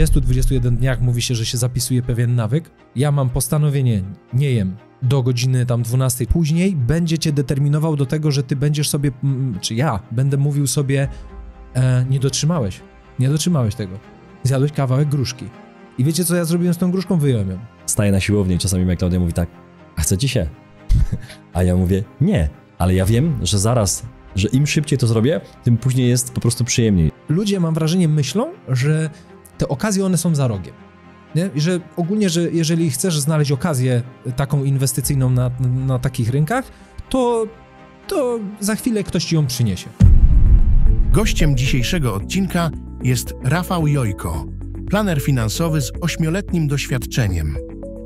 20-21 dniach mówi się, że się zapisuje pewien nawyk. Ja mam postanowienie, nie jem do godziny tam 12. Później będzie cię determinował do tego, że ty będziesz sobie, czy ja będę mówił sobie, nie dotrzymałeś tego. Zjadłeś kawałek gruszki. I wiecie, co ja zrobiłem z tą gruszką? Wyjąłem ją. Staję na siłowni i czasami mnie Klaudia mówi tak, a chce ci się? A ja mówię, nie, ale ja wiem, że zaraz, że im szybciej to zrobię, tym później jest po prostu przyjemniej. Ludzie, mam wrażenie, myślą, że te okazje, one są za rogiem. Nie? I że ogólnie, że jeżeli chcesz znaleźć okazję taką inwestycyjną na takich rynkach, to za chwilę ktoś ci ją przyniesie. Gościem dzisiejszego odcinka jest Rafał Jojko, planer finansowy z 8-letnim doświadczeniem,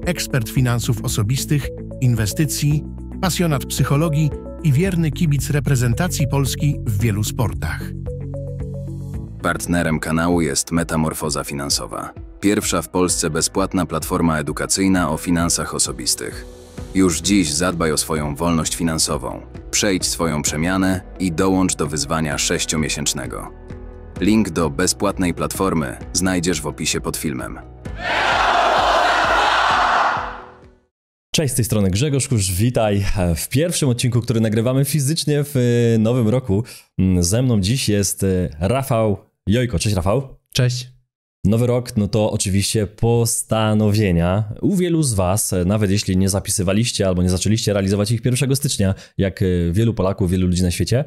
ekspert finansów osobistych, inwestycji, pasjonat psychologii i wierny kibic reprezentacji Polski w wielu sportach. Partnerem kanału jest Metamorfoza Finansowa. Pierwsza w Polsce bezpłatna platforma edukacyjna o finansach osobistych. Już dziś zadbaj o swoją wolność finansową. Przejdź swoją przemianę i dołącz do wyzwania 6-miesięcznego. Link do bezpłatnej platformy znajdziesz w opisie pod filmem. Cześć, z tej strony Grzegorz Kusz, witaj w pierwszym odcinku, który nagrywamy fizycznie w nowym roku. Ze mną dziś jest Rafał Jojko. Cześć Rafał. Cześć. Nowy rok, no to oczywiście postanowienia. U wielu z Was, nawet jeśli nie zapisywaliście albo nie zaczęliście realizować ich 1 stycznia, jak wielu Polaków, wielu ludzi na świecie,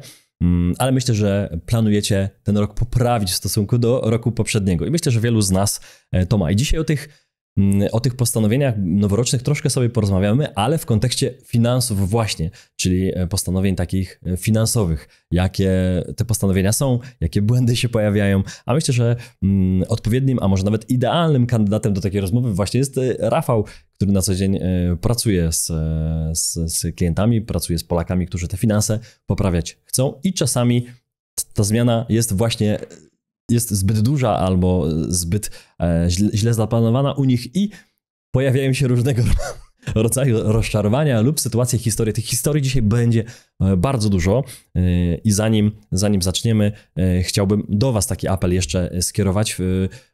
ale myślę, że planujecie ten rok poprawić w stosunku do roku poprzedniego i myślę, że wielu z nas to ma. I dzisiaj o tych postanowieniach noworocznych troszkę sobie porozmawiamy, ale w kontekście finansów właśnie, czyli postanowień takich finansowych, jakie te postanowienia są, jakie błędy się pojawiają, a myślę, że odpowiednim, a może nawet idealnym kandydatem do takiej rozmowy właśnie jest Rafał, który na co dzień pracuje z klientami, pracuje z Polakami, którzy te finanse poprawiać chcą i czasami ta zmiana jest zbyt duża albo zbyt źle zaplanowana u nich i pojawiają się różnego rodzaju rozczarowania lub sytuacje, historie. Tych historii dzisiaj będzie bardzo dużo i zanim zaczniemy, chciałbym do Was taki apel jeszcze skierować,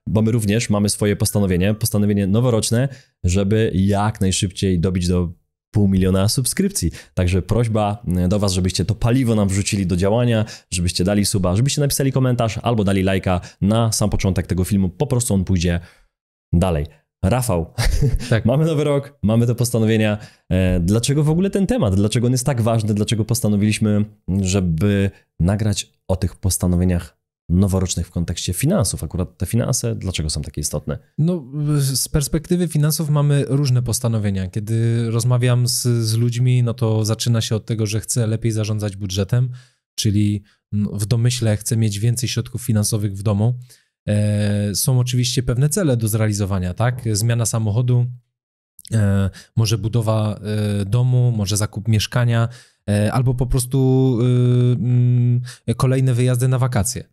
bo my również mamy swoje postanowienie noworoczne, żeby jak najszybciej dobić do 500 000 subskrypcji. Także prośba do Was, żebyście to paliwo nam wrzucili do działania, żebyście dali suba, żebyście napisali komentarz albo dali lajka na sam początek tego filmu. Po prostu on pójdzie dalej. Rafał, tak. Mamy nowy rok, mamy te postanowienia. Dlaczego w ogóle ten temat? Dlaczego on jest tak ważny? Dlaczego postanowiliśmy, żeby nagrać o tych postanowieniach noworocznych w kontekście finansów? Akurat te finanse, dlaczego są takie istotne? No, z perspektywy finansów mamy różne postanowienia. Kiedy rozmawiam z ludźmi, no to zaczyna się od tego, że chcę lepiej zarządzać budżetem, czyli w domyśle chcę mieć więcej środków finansowych w domu. Są oczywiście pewne cele do zrealizowania, tak? Zmiana samochodu, może budowa domu, może zakup mieszkania, albo po prostu kolejne wyjazdy na wakacje.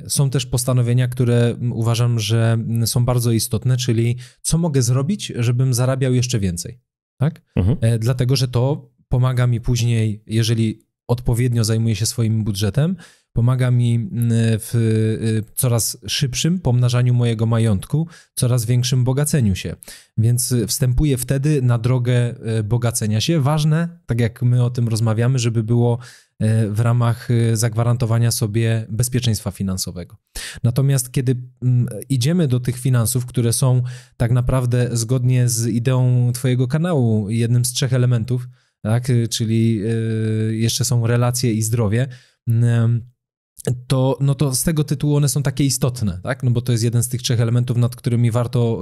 Są też postanowienia, które uważam, że są bardzo istotne, czyli co mogę zrobić, żebym zarabiał jeszcze więcej, tak? Dlatego, że to pomaga mi później, jeżeli odpowiednio zajmuję się swoim budżetem, pomaga mi w coraz szybszym pomnażaniu mojego majątku, coraz większym bogaceniu się. Więc wstępuję wtedy na drogę bogacenia się. Ważne, tak jak my o tym rozmawiamy, żeby było w ramach zagwarantowania sobie bezpieczeństwa finansowego. Natomiast kiedy idziemy do tych finansów, które są tak naprawdę zgodnie z ideą Twojego kanału, jednym z 3 elementów, tak, czyli jeszcze są relacje i zdrowie, to z tego tytułu one są takie istotne, tak? No bo to jest jeden z tych 3 elementów, nad którymi warto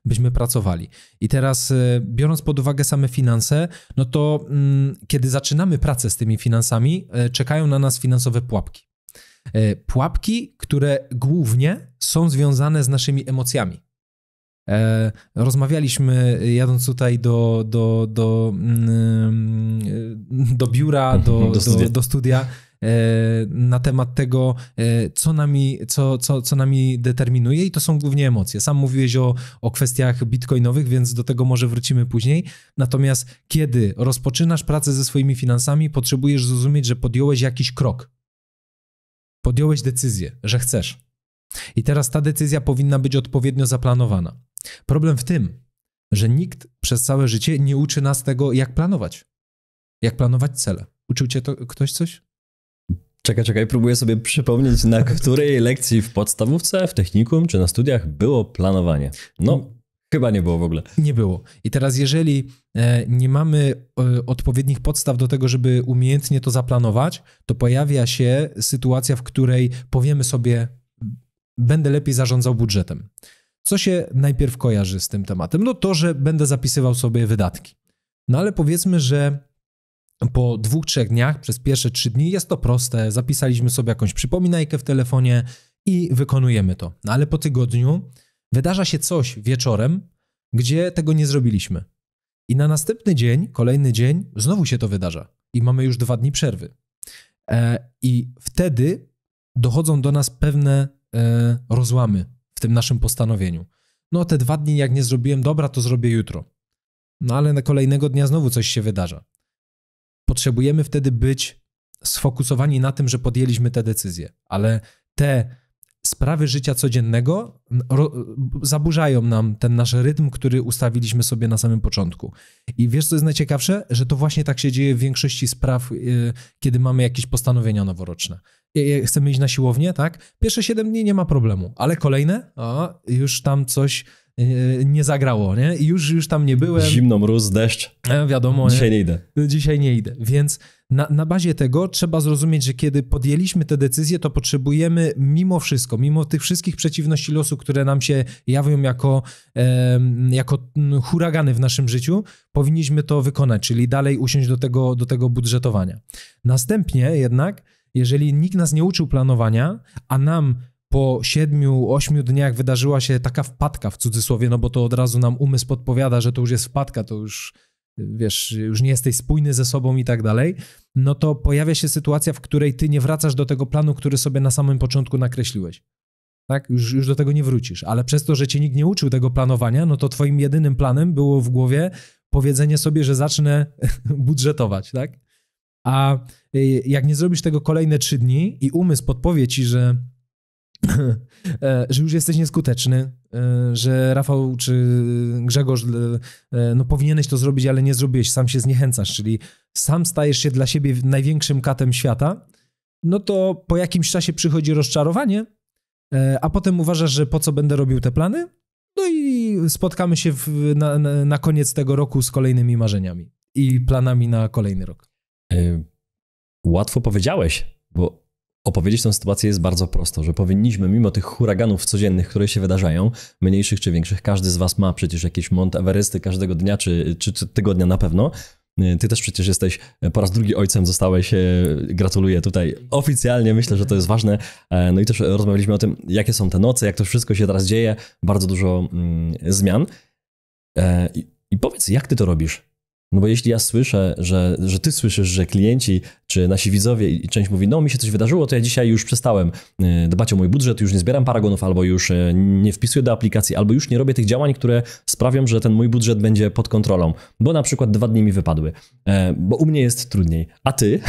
byśmy pracowali. I teraz biorąc pod uwagę same finanse, no to kiedy zaczynamy pracę z tymi finansami, czekają na nas finansowe pułapki. Pułapki, które głównie są związane z naszymi emocjami. Rozmawialiśmy jadąc tutaj do biura, do studia na temat tego, co nami determinuje i to są głównie emocje. Sam mówiłeś o kwestiach bitcoinowych, więc do tego może wrócimy później. Natomiast kiedy rozpoczynasz pracę ze swoimi finansami, potrzebujesz zrozumieć, że podjąłeś jakiś krok. Podjąłeś decyzję, że chcesz. I teraz ta decyzja powinna być odpowiednio zaplanowana. Problem w tym, że nikt przez całe życie nie uczy nas tego, jak planować. Jak planować cele. Uczył cię to ktoś coś? Czekaj, próbuję sobie przypomnieć, na której lekcji w podstawówce, w technikum czy na studiach było planowanie. Chyba nie było w ogóle. Nie było. I teraz jeżeli nie mamy odpowiednich podstaw do tego, żeby umiejętnie to zaplanować, to pojawia się sytuacja, w której powiemy sobie, będę lepiej zarządzał budżetem. Co się najpierw kojarzy z tym tematem? No to, że będę zapisywał sobie wydatki. No ale powiedzmy, że po 2-3 dniach, przez pierwsze 3 dni jest to proste. Zapisaliśmy sobie jakąś przypominajkę w telefonie i wykonujemy to. No ale po tygodniu wydarza się coś wieczorem, gdzie tego nie zrobiliśmy. I na następny dzień, kolejny dzień, znowu się to wydarza. I mamy już 2 dni przerwy. I wtedy dochodzą do nas pewne rozłamy w tym naszym postanowieniu. No te 2 dni jak nie zrobiłem, dobra, to zrobię jutro. No ale na kolejnego dnia znowu coś się wydarza. Potrzebujemy wtedy być sfokusowani na tym, że podjęliśmy te decyzje, ale te sprawy życia codziennego zaburzają nam ten nasz rytm, który ustawiliśmy sobie na samym początku. I wiesz, co jest najciekawsze? Że to właśnie tak się dzieje w większości spraw, kiedy mamy jakieś postanowienia noworoczne. Chcemy iść na siłownię, tak? Pierwsze 7 dni nie ma problemu, ale kolejne, już tam coś nie zagrało, nie? I już tam nie byłem. Zimno, mróz, deszcz. Wiadomo, Dzisiaj nie idę. Dzisiaj nie idę. Więc na bazie tego trzeba zrozumieć, że kiedy podjęliśmy te decyzje, to potrzebujemy mimo wszystko, mimo tych wszystkich przeciwności losu, które nam się jawią jako huragany w naszym życiu, powinniśmy to wykonać, czyli dalej usiąść do tego budżetowania. Następnie jednak, jeżeli nikt nas nie uczył planowania, a nam po 7-8 dniach wydarzyła się taka wpadka w cudzysłowie, no bo to od razu nam umysł podpowiada, że to już jest wpadka, to już wiesz, już nie jesteś spójny ze sobą i tak dalej, no to pojawia się sytuacja, w której ty nie wracasz do tego planu, który sobie na samym początku nakreśliłeś. Tak? Już do tego nie wrócisz, ale przez to, że cię nikt nie uczył tego planowania, no to twoim jedynym planem było w głowie powiedzenie sobie, że zacznę budżetować, tak? A jak nie zrobisz tego kolejne 3 dni i umysł podpowie ci, że już jesteś nieskuteczny, że Rafał czy Grzegorz, no powinieneś to zrobić, ale nie zrobiłeś, sam się zniechęcasz, czyli sam stajesz się dla siebie największym katem świata, no to po jakimś czasie przychodzi rozczarowanie, a potem uważasz, że po co będę robił te plany? No i spotkamy się na koniec tego roku z kolejnymi marzeniami i planami na kolejny rok. Łatwo powiedziałeś, bo opowiedzieć tę sytuację jest bardzo prosto, że powinniśmy mimo tych huraganów codziennych, które się wydarzają, mniejszych czy większych, każdy z was ma przecież jakieś Mount Everesty każdego dnia czy tygodnia na pewno. Ty też przecież jesteś po raz drugi ojcem, zostałeś, gratuluję tutaj oficjalnie, myślę, że to jest ważne. No i też rozmawialiśmy o tym, jakie są te noce, jak to wszystko się teraz dzieje, bardzo dużo zmian. I powiedz, jak ty to robisz? No bo jeśli ja słyszę, że ty słyszysz, że klienci czy nasi widzowie i część mówi, no mi się coś wydarzyło, to ja dzisiaj już przestałem dbać o mój budżet, już nie zbieram paragonów, albo już nie wpisuję do aplikacji, albo już nie robię tych działań, które sprawią, że ten mój budżet będzie pod kontrolą, bo na przykład 2 dni mi wypadły, bo u mnie jest trudniej, a ty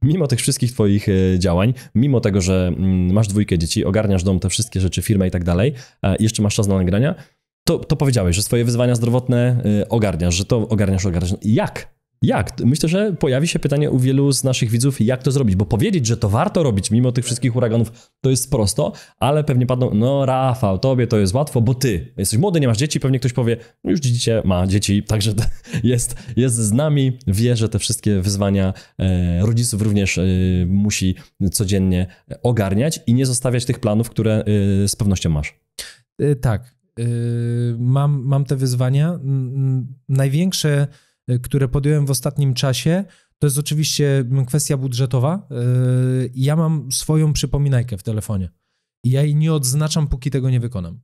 mimo tych wszystkich twoich działań, mimo tego, że masz 2 dzieci, ogarniasz dom, te wszystkie rzeczy, firmę i tak dalej, jeszcze masz czas na nagrania, to powiedziałeś, że swoje wyzwania zdrowotne ogarniasz, że to ogarniasz. Jak? Myślę, że pojawi się pytanie u wielu z naszych widzów, jak to zrobić, bo powiedzieć, że to warto robić mimo tych wszystkich huraganów, to jest prosto, ale pewnie padną, no Rafał, tobie to jest łatwo, bo ty jesteś młody, nie masz dzieci, pewnie ktoś powie, no już dziecię ma dzieci, także jest z nami, wie, że te wszystkie wyzwania rodziców również musi codziennie ogarniać i nie zostawiać tych planów, które z pewnością masz. Tak. Mam te wyzwania. Największe, które podjąłem w ostatnim czasie, to jest oczywiście kwestia budżetowa. Ja mam swoją przypominajkę w telefonie i ja jej nie odznaczam, póki tego nie wykonam.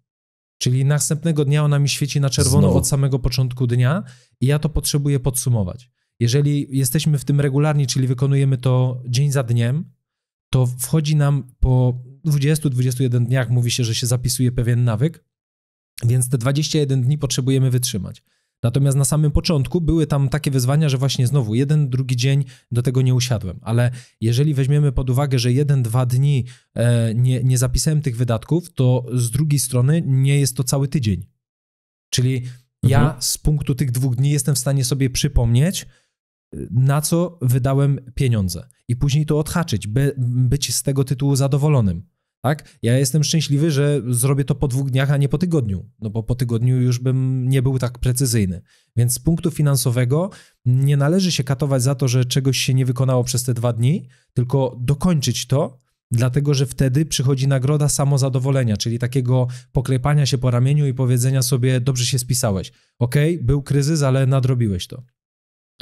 Czyli następnego dnia ona mi świeci na czerwono od samego początku dnia i ja to potrzebuję podsumować. Jeżeli jesteśmy w tym regularnie, czyli wykonujemy to dzień za dniem, to wchodzi nam po 20-21 dniach, mówi się, że się zapisuje pewien nawyk, więc te 21 dni potrzebujemy wytrzymać. Natomiast na samym początku były tam takie wyzwania, że właśnie znowu jeden, drugi dzień do tego nie usiadłem. Ale jeżeli weźmiemy pod uwagę, że 1-2 dni nie zapisałem tych wydatków, to z drugiej strony nie jest to cały tydzień. Czyli ja z punktu tych 2 dni jestem w stanie sobie przypomnieć, na co wydałem pieniądze. I później to odhaczyć, być z tego tytułu zadowolonym. Tak? Ja jestem szczęśliwy, że zrobię to po 2 dniach, a nie po tygodniu, no bo po tygodniu już bym nie był tak precyzyjny. Więc z punktu finansowego nie należy się katować za to, że czegoś się nie wykonało przez te 2 dni, tylko dokończyć to, dlatego że wtedy przychodzi nagroda samozadowolenia, czyli takiego poklepania się po ramieniu i powiedzenia sobie, dobrze się spisałeś. Okej, był kryzys, ale nadrobiłeś to.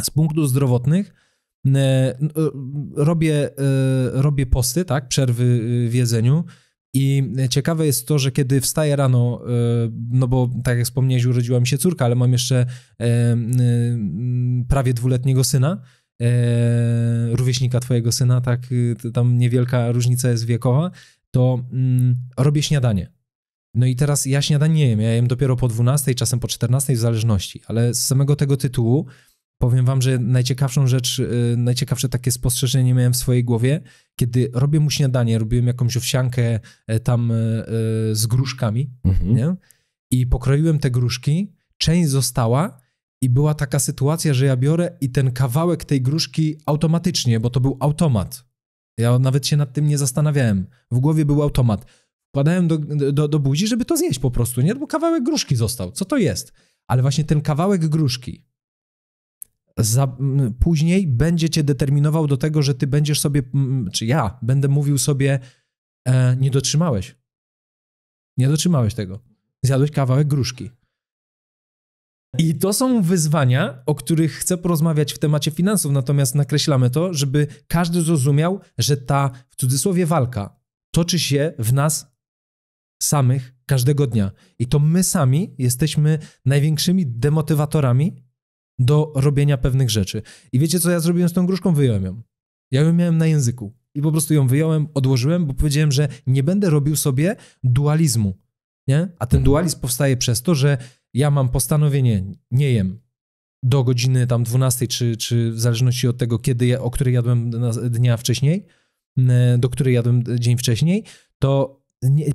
Z punktów zdrowotnych robię posty, tak, przerwy w jedzeniu i ciekawe jest to, że kiedy wstaję rano, no bo tak jak wspomniałeś, urodziła mi się córka, ale mam jeszcze prawie 2-letniego syna, rówieśnika twojego syna, tak, tam niewielka różnica jest wiekowa, to robię śniadanie. No i teraz ja śniadań nie jem, ja jem dopiero po 12, czasem po 14 w zależności, ale z samego tego tytułu powiem wam, że najciekawsze takie spostrzeżenie miałem w swojej głowie, kiedy robię mu śniadanie, robiłem jakąś owsiankę tam z gruszkami, nie? I pokroiłem te gruszki, część została i była taka sytuacja, że ja biorę i ten kawałek tej gruszki automatycznie, bo to był automat. Ja nawet się nad tym nie zastanawiałem. W głowie był automat. Wkładałem do buzi, żeby to zjeść po prostu, nie? Bo kawałek gruszki został. Co to jest? Ale właśnie ten kawałek gruszki później będzie cię determinował do tego, że ty będziesz sobie, czy ja będę mówił sobie, nie dotrzymałeś. Nie dotrzymałeś tego. Zjadłeś kawałek gruszki. I to są wyzwania, o których chcę porozmawiać w temacie finansów, natomiast nakreślamy to, żeby każdy zrozumiał, że ta, w cudzysłowie, walka toczy się w nas samych każdego dnia. I to my sami jesteśmy największymi demotywatorami do robienia pewnych rzeczy. I wiecie, co ja zrobiłem z tą gruszką? Wyjąłem ją. Ja ją miałem na języku. I po prostu ją wyjąłem, odłożyłem, bo powiedziałem, że nie będę robił sobie dualizmu. Nie? A ten dualizm powstaje przez to, że ja mam postanowienie, nie jem do godziny tam 12, czy w zależności od tego, o której jadłem dnia wcześniej, do której jadłem dzień wcześniej, to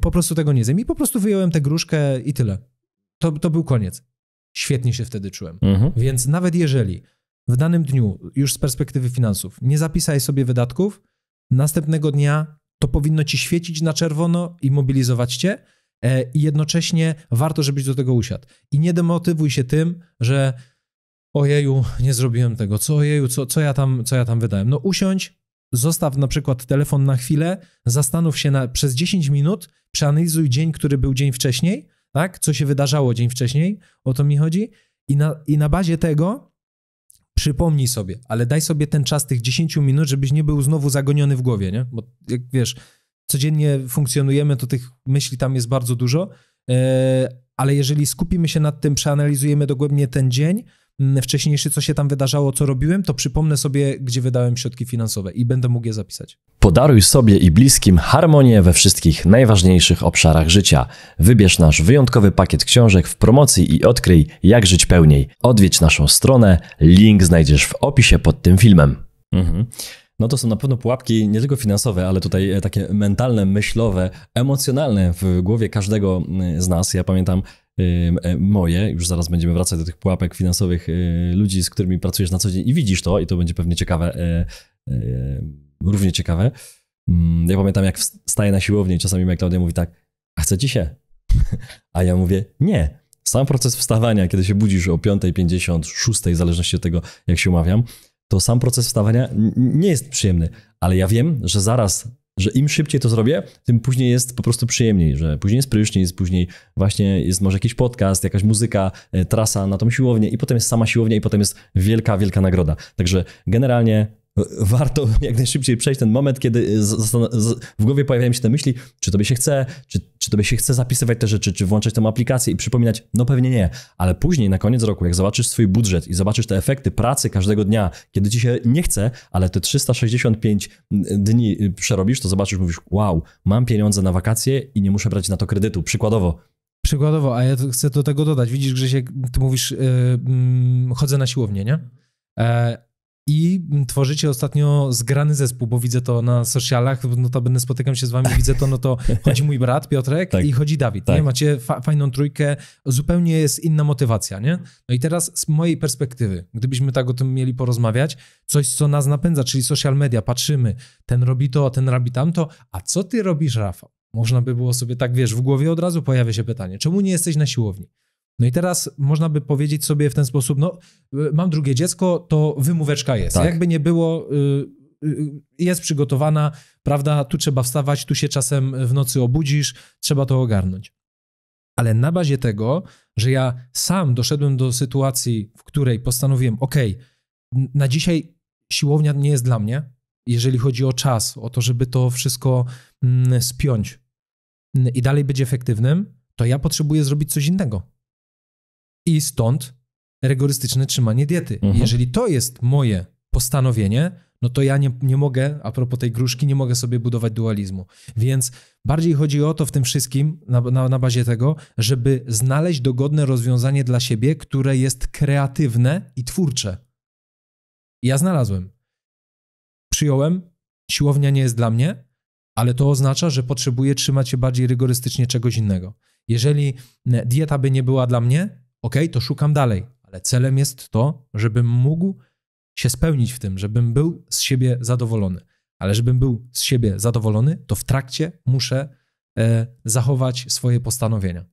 po prostu tego nie zjem. I po prostu wyjąłem tę gruszkę i tyle. To był koniec. Świetnie się wtedy czułem. Więc nawet jeżeli w danym dniu, już z perspektywy finansów, nie zapisałeś sobie wydatków, następnego dnia to powinno ci świecić na czerwono i mobilizować cię i jednocześnie warto, żebyś do tego usiadł. I nie demotywuj się tym, że ojeju, nie zrobiłem tego, co ja tam wydałem. No usiądź, zostaw na przykład telefon na chwilę, zastanów się przez 10 minut, przeanalizuj dzień, który był dzień wcześniej, tak? Co się wydarzało dzień wcześniej, o to mi chodzi. I na bazie tego przypomnij sobie, ale daj sobie ten czas tych 10 minut, żebyś nie był znowu zagoniony w głowie, nie? Bo jak wiesz, codziennie funkcjonujemy, to tych myśli tam jest bardzo dużo, ale jeżeli skupimy się nad tym, przeanalizujemy dogłębnie ten dzień wcześniejszy, co się tam wydarzało, co robiłem, to przypomnę sobie, gdzie wydałem środki finansowe i będę mógł je zapisać. Podaruj sobie i bliskim harmonię we wszystkich najważniejszych obszarach życia. Wybierz nasz wyjątkowy pakiet książek w promocji i odkryj, jak żyć pełniej. Odwiedź naszą stronę, link znajdziesz w opisie pod tym filmem. No to są na pewno pułapki nie tylko finansowe, ale tutaj takie mentalne, myślowe, emocjonalne w głowie każdego z nas. Ja pamiętam moje, już zaraz będziemy wracać do tych pułapek finansowych ludzi, z którymi pracujesz na co dzień i widzisz to i to będzie pewnie ciekawe, równie ciekawe. Ja pamiętam, jak wstaję na siłownię i czasami moja Klaudia mówi tak, a chce ci się? A ja mówię, nie. Sam proces wstawania, kiedy się budzisz o 5:50, 6:00, w zależności od tego, jak się umawiam, to sam proces wstawania nie jest przyjemny, ale ja wiem, że im szybciej to zrobię, tym później jest po prostu przyjemniej, że później jest prysznic, później właśnie jest może jakiś podcast, jakaś muzyka, trasa na tą siłownię i potem jest sama siłownia i potem jest wielka, wielka nagroda. Także generalnie warto jak najszybciej przejść ten moment, kiedy w głowie pojawiają się te myśli, czy tobie się chce, czy tobie się chce zapisywać te rzeczy, czy włączać tę aplikację i przypominać, no pewnie nie, ale później na koniec roku, jak zobaczysz swój budżet i zobaczysz te efekty pracy każdego dnia, kiedy ci się nie chce, ale te 365 dni przerobisz, to zobaczysz, mówisz, wow, mam pieniądze na wakacje i nie muszę brać na to kredytu. Przykładowo, Przykładowo, a ja chcę do tego dodać. Widzisz, Grzesiek, ty mówisz, chodzę na siłownię, nie? I tworzycie ostatnio zgrany zespół, bo widzę to na socialach, notabene spotykam się z wami, widzę to, no to chodzi mój brat Piotrek i chodzi Dawid, nie? Macie fajną trójkę, zupełnie jest inna motywacja, nie? No i teraz z mojej perspektywy, gdybyśmy tak o tym mieli porozmawiać, coś, co nas napędza, czyli social media, patrzymy, ten robi to, ten robi tamto, a co ty robisz, Rafał? Można by było sobie tak, wiesz, w głowie od razu pojawia się pytanie, czemu nie jesteś na siłowni? No i teraz można by powiedzieć sobie w ten sposób, no mam drugie dziecko, to wymóweczka jest. Tak. Jakby nie było, jest przygotowana, prawda, tu trzeba wstawać, tu się czasem w nocy obudzisz, trzeba to ogarnąć. Ale na bazie tego, że ja sam doszedłem do sytuacji, w której postanowiłem, na dzisiaj siłownia nie jest dla mnie, jeżeli chodzi o czas, o to, żeby to wszystko spiąć i dalej być efektywnym, to ja potrzebuję zrobić coś innego. I stąd rygorystyczne trzymanie diety. Jeżeli to jest moje postanowienie, no to ja nie mogę, a propos tej gruszki, nie mogę sobie budować dualizmu. Więc bardziej chodzi o to w tym wszystkim, na bazie tego, żeby znaleźć dogodne rozwiązanie dla siebie, które jest kreatywne i twórcze. Ja znalazłem. Przyjąłem, siłownia nie jest dla mnie, ale to oznacza, że potrzebuję trzymać się bardziej rygorystycznie czegoś innego. Jeżeli dieta by nie była dla mnie, to szukam dalej, ale celem jest to, żebym mógł się spełnić w tym, żebym był z siebie zadowolony. Ale żebym był z siebie zadowolony, to w trakcie muszę zachować swoje postanowienia.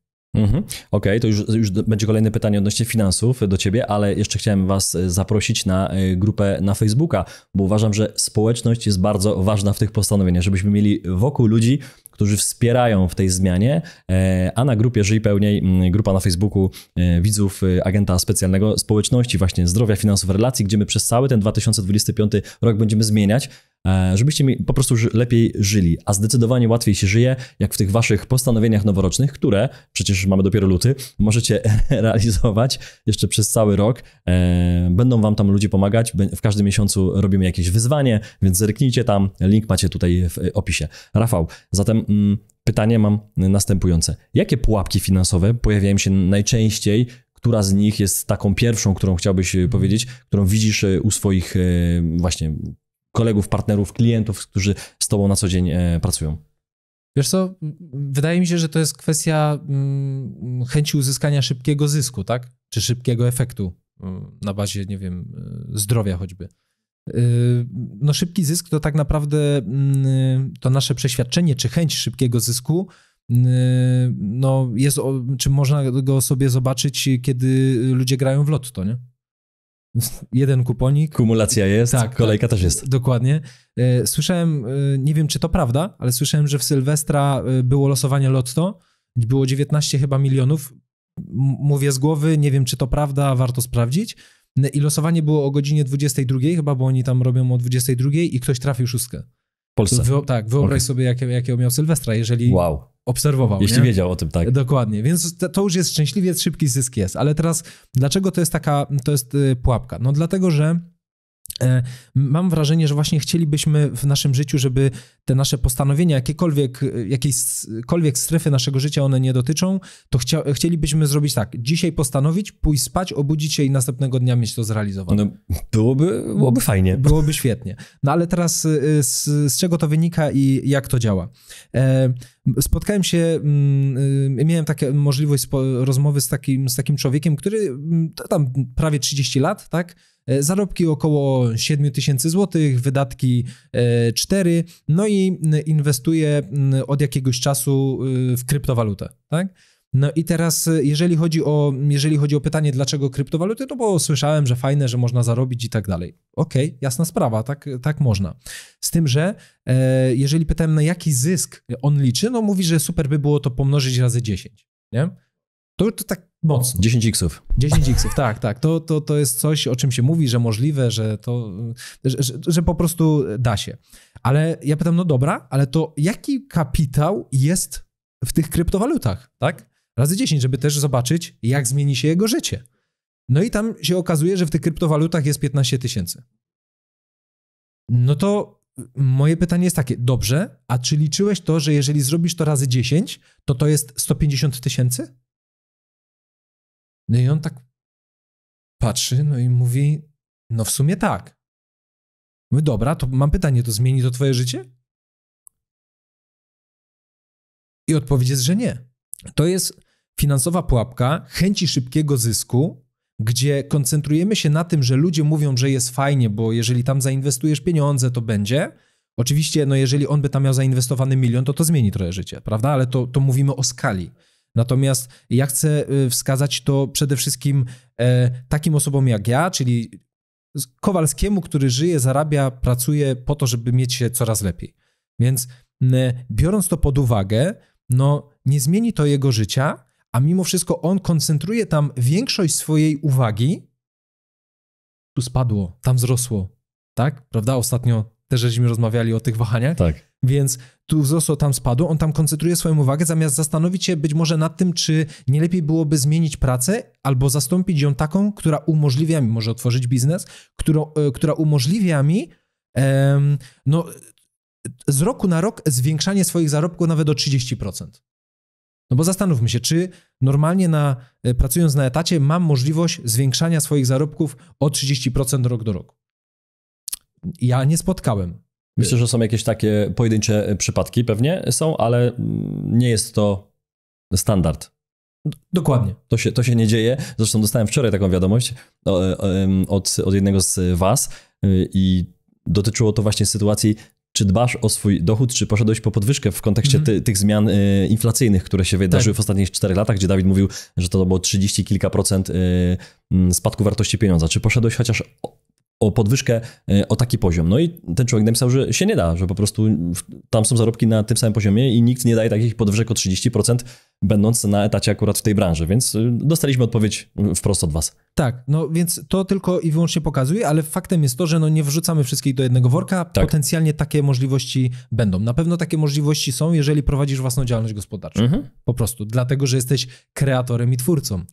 Okej, to już będzie kolejne pytanie odnośnie finansów do ciebie, ale jeszcze chciałem was zaprosić na grupę na Facebooka, bo uważam, że społeczność jest bardzo ważna w tych postanowieniach, żebyśmy mieli wokół ludzi, którzy wspierają w tej zmianie, a na grupie Żyj Pełniej, grupa na Facebooku widzów agenta specjalnego społeczności właśnie zdrowia, finansów, relacji, gdzie my przez cały ten 2025 rok będziemy zmieniać, żebyście po prostu lepiej żyli, a zdecydowanie łatwiej się żyje, jak w tych waszych postanowieniach noworocznych, które przecież mamy dopiero luty, możecie realizować jeszcze przez cały rok. Będą wam tam ludzie pomagać, w każdym miesiącu robimy jakieś wyzwanie, więc zerknijcie tam, link macie tutaj w opisie. Rafał, zatem pytanie mam następujące. Jakie pułapki finansowe pojawiają się najczęściej? Która z nich jest taką pierwszą, którą chciałbyś powiedzieć, którą widzisz u swoich właśnie kolegów, partnerów, klientów, którzy z tobą na co dzień pracują? Wiesz co, wydaje mi się, że to jest kwestia chęci uzyskania szybkiego zysku, tak? Czy szybkiego efektu na bazie, nie wiem, zdrowia choćby. No szybki zysk to tak naprawdę to nasze przeświadczenie, czy chęć szybkiego zysku, no jest, czy można go sobie zobaczyć, kiedy ludzie grają w lotto, nie? Jeden kuponik. Kumulacja jest, tak, kolejka też jest. Dokładnie. Słyszałem, nie wiem czy to prawda, ale słyszałem, że w Sylwestra było losowanie lotto, było 19 chyba milionów. Mówię z głowy, nie wiem czy to prawda, warto sprawdzić. I losowanie było o godzinie 22 chyba, bo oni tam robią o 22 i ktoś trafił szóstkę. W Polsce? Tak, wyobraź sobie jakiego miał Sylwestra, jeżeli obserwował. Jeśli wiedział o tym, tak. Dokładnie, więc to już jest szczęśliwie, szybki zysk jest. Ale teraz, dlaczego to jest pułapka? No dlatego, że mam wrażenie, że właśnie chcielibyśmy w naszym życiu, żeby te nasze postanowienia, jakiejkolwiek strefy naszego życia one nie dotyczą, to chcielibyśmy zrobić tak, dzisiaj postanowić, pójść spać, obudzić się i następnego dnia mieć to zrealizowane. No, byłoby fajnie. Byłoby świetnie. No ale teraz z czego to wynika i jak to działa? Spotkałem się, miałem taką możliwość rozmowy z takim człowiekiem, który tam prawie 30 lat, tak? Zarobki około 7 000 złotych, wydatki 4, no i inwestuje od jakiegoś czasu w kryptowalutę, tak? No i teraz, jeżeli chodzi o pytanie, dlaczego kryptowaluty, to bo słyszałem, że fajne, że można zarobić i tak dalej. Okej, jasna sprawa, tak można. Z tym, że jeżeli pytałem, na jaki zysk on liczy, no mówi, że super by było to pomnożyć razy 10, nie? To tak mocno. 10 x-ów. 10 x-ów, tak. To jest coś, o czym się mówi, że możliwe, że po prostu da się. Ale ja pytam, no dobra, ale to jaki kapitał jest w tych kryptowalutach, tak? Razy 10, żeby też zobaczyć, jak zmieni się jego życie. No i tam się okazuje, że w tych kryptowalutach jest 15 000. No to moje pytanie jest takie, dobrze, a czy liczyłeś to, że jeżeli zrobisz to razy 10, to jest 150 000? No i on tak patrzy, no i mówi, no w sumie tak. Mówię, dobra, to mam pytanie, to zmieni to twoje życie? I odpowiedź jest, że nie. To jest finansowa pułapka chęci szybkiego zysku, gdzie koncentrujemy się na tym, że ludzie mówią, że jest fajnie, bo jeżeli tam zainwestujesz pieniądze, to będzie. Oczywiście, no jeżeli on by tam miał zainwestowany 1 milion, to zmieni trochę życie, prawda? Ale to mówimy o skali. Natomiast ja chcę wskazać to przede wszystkim takim osobom jak ja, czyli Kowalskiemu, który żyje, zarabia, pracuje po to, żeby mieć się coraz lepiej. Więc biorąc to pod uwagę, no nie zmieni to jego życia, a mimo wszystko on koncentruje tam większość swojej uwagi. Tu spadło, tam wzrosło, tak? Prawda? Ostatnio też żeśmy rozmawiali o tych wahaniach. Tak. Więc tu wzrosło, tam spadło. On tam koncentruje swoją uwagę, zamiast zastanowić się być może nad tym, czy nie lepiej byłoby zmienić pracę albo zastąpić ją taką, która umożliwia mi, może otworzyć biznes, która umożliwia mi z roku na rok zwiększanie swoich zarobków nawet o 30%. No bo zastanówmy się, czy normalnie pracując na etacie mam możliwość zwiększania swoich zarobków o 30% rok do roku. Ja nie spotkałem. Myślę, że są jakieś takie pojedyncze przypadki, pewnie są, ale nie jest to standard. Dokładnie. To się nie dzieje. Zresztą dostałem wczoraj taką wiadomość od jednego z was i dotyczyło to właśnie sytuacji, czy dbasz o swój dochód, czy poszedłeś po podwyżkę w kontekście tych zmian inflacyjnych, które się wydarzyły w ostatnich 4 latach, gdzie Dawid mówił, że to było 30 kilka procent spadku wartości pieniądza. Czy poszedłeś chociaż o podwyżkę, o taki poziom? No i ten człowiek napisał, że się nie da, że po prostu tam są zarobki na tym samym poziomie i nikt nie daje takich podwyżek o 30%, będąc na etacie akurat w tej branży, więc dostaliśmy odpowiedź wprost od was. Tak, no więc to tylko i wyłącznie pokazuje, ale faktem jest to, że no nie wrzucamy wszystkich do jednego worka, tak. Potencjalnie takie możliwości będą. Na pewno takie możliwości są, jeżeli prowadzisz własną działalność gospodarczą. Po prostu, dlatego, że jesteś kreatorem i twórcą,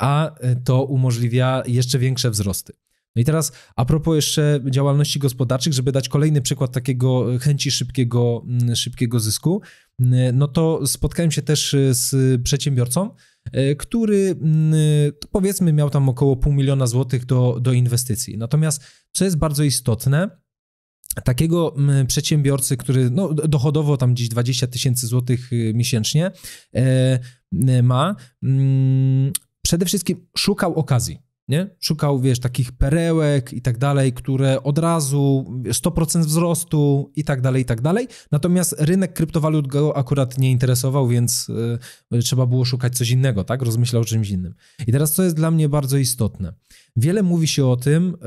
a to umożliwia jeszcze większe wzrosty. No i teraz a propos jeszcze działalności gospodarczych, żeby dać kolejny przykład takiego chęci szybkiego zysku, no to spotkałem się też z przedsiębiorcą, który powiedzmy miał tam około 500 000 złotych do inwestycji. Natomiast co jest bardzo istotne, takiego przedsiębiorcy, który no, dochodowo tam gdzieś 20 000 złotych miesięcznie ma, przede wszystkim szukał okazji. Nie? Szukał, takich perełek i tak dalej, które od razu 100% wzrostu i tak dalej. Natomiast rynek kryptowalut go akurat nie interesował, więc trzeba było szukać coś innego, tak? Rozmyślał o czymś innym. I teraz co jest dla mnie bardzo istotne. Wiele mówi się o tym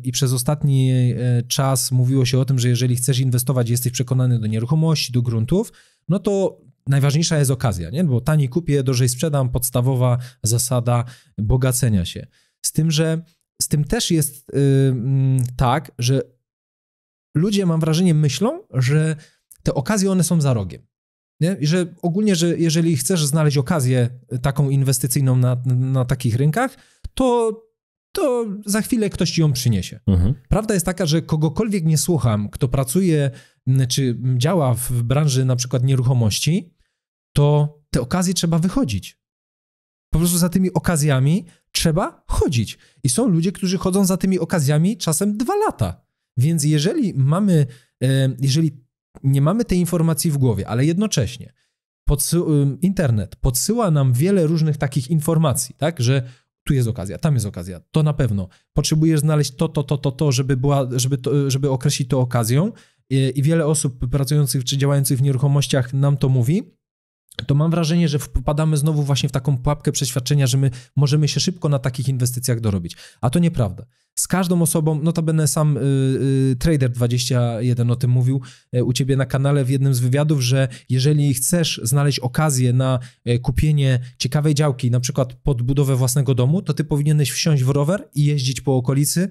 i przez ostatni czas mówiło się o tym, że jeżeli chcesz inwestować, jesteś przekonany do nieruchomości, do gruntów, no to najważniejsza jest okazja, nie? Bo taniej kupię, drożej sprzedam, podstawowa zasada bogacenia się. Z tym, że z tym też jest tak, że ludzie, mam wrażenie, myślą, że te okazje, one są za rogiem. Nie? I że ogólnie, że jeżeli chcesz znaleźć okazję taką inwestycyjną na takich rynkach, to za chwilę ktoś ci ją przyniesie. Prawda jest taka, że kogokolwiek nie słucham, kto pracuje czy działa w branży na przykład nieruchomości, to te okazje trzeba wychodzić. Po prostu za tymi okazjami trzeba chodzić. I są ludzie, którzy chodzą za tymi okazjami czasem 2 lata. Więc jeżeli nie mamy tej informacji w głowie, ale jednocześnie internet podsyła nam wiele różnych takich informacji, tak, że tu jest okazja, tam jest okazja, to na pewno. Potrzebujesz znaleźć to, żeby określić to okazją i wiele osób pracujących czy działających w nieruchomościach nam to mówi, to mam wrażenie, że wpadamy znowu właśnie w taką pułapkę przeświadczenia, że my możemy się szybko na takich inwestycjach dorobić. A to nieprawda. Z każdą osobą, notabene sam Trader21 o tym mówił u ciebie na kanale w jednym z wywiadów, że jeżeli chcesz znaleźć okazję na kupienie ciekawej działki, na przykład pod budowę własnego domu, to ty powinieneś wsiąść w rower i jeździć po okolicy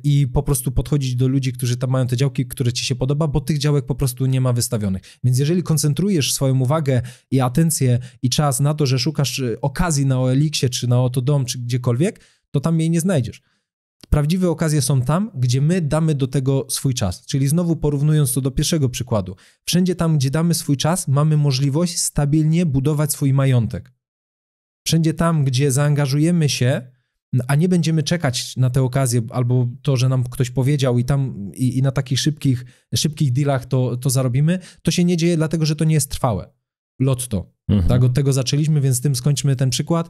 i po prostu podchodzić do ludzi, którzy tam mają te działki, które ci się podoba, bo tych działek po prostu nie ma wystawionych. Więc jeżeli koncentrujesz swoją uwagę i atencję i czas na to, że szukasz okazji na OLX-ie, czy na Otodom, czy gdziekolwiek, to tam jej nie znajdziesz. Prawdziwe okazje są tam, gdzie my damy do tego swój czas. Czyli znowu porównując to do pierwszego przykładu. Wszędzie tam, gdzie damy swój czas, mamy możliwość stabilnie budować swój majątek. Wszędzie tam, gdzie zaangażujemy się, a nie będziemy czekać na tę okazję albo to, że nam ktoś powiedział i na takich szybkich dealach to zarobimy, to się nie dzieje, dlatego że to nie jest trwałe. Lotto. Tak, od tego zaczęliśmy, więc tym skończmy ten przykład.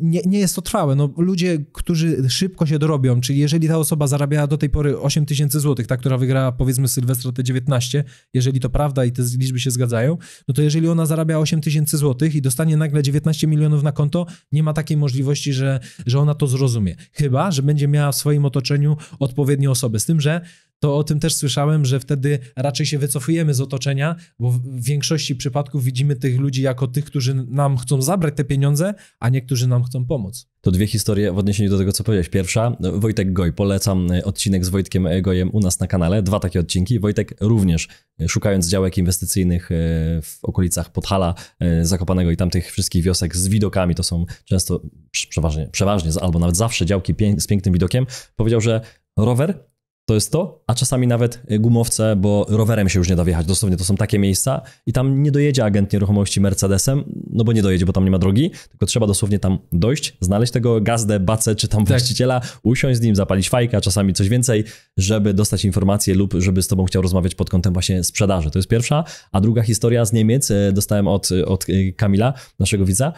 Nie jest to trwałe. No, ludzie, którzy szybko się dorobią, czyli jeżeli ta osoba zarabiała do tej pory 8 000 złotych, ta, która wygrała powiedzmy Sylwestra T19, jeżeli to prawda i te liczby się zgadzają, no to jeżeli ona zarabia 8 000 złotych i dostanie nagle 19 milionów na konto, nie ma takiej możliwości, że ona to zrozumie. Chyba że będzie miała w swoim otoczeniu odpowiednie osoby. Z tym, że to o tym też słyszałem, że wtedy raczej się wycofujemy z otoczenia, bo w większości przypadków widzimy tych ludzi jako tych, którzy nam chcą zabrać te pieniądze, a niektórzy nam chcą pomóc. To dwie historie w odniesieniu do tego, co powiedziałeś. Pierwsza, Wojtek Goj. Polecam odcinek z Wojtkiem Gojem u nas na kanale. 2 takie odcinki. Wojtek również, szukając działek inwestycyjnych w okolicach Podhala, Zakopanego i tamtych wszystkich wiosek z widokami, to są często, przeważnie albo nawet zawsze działki z pięknym widokiem, powiedział, że rower to jest to, a czasami nawet gumowce, bo rowerem się już nie da wjechać. Dosłownie to są takie miejsca i tam nie dojedzie agent nieruchomości Mercedesem, no bo nie dojedzie, bo tam nie ma drogi, tylko trzeba dosłownie tam dojść, znaleźć tego gazdę, bacę czy tam właściciela, usiąść z nim, zapalić fajkę, a czasami coś więcej, żeby dostać informację lub żeby z tobą chciał rozmawiać pod kątem właśnie sprzedaży. To jest pierwsza, a druga historia z Niemiec, dostałem od Kamila, naszego widza,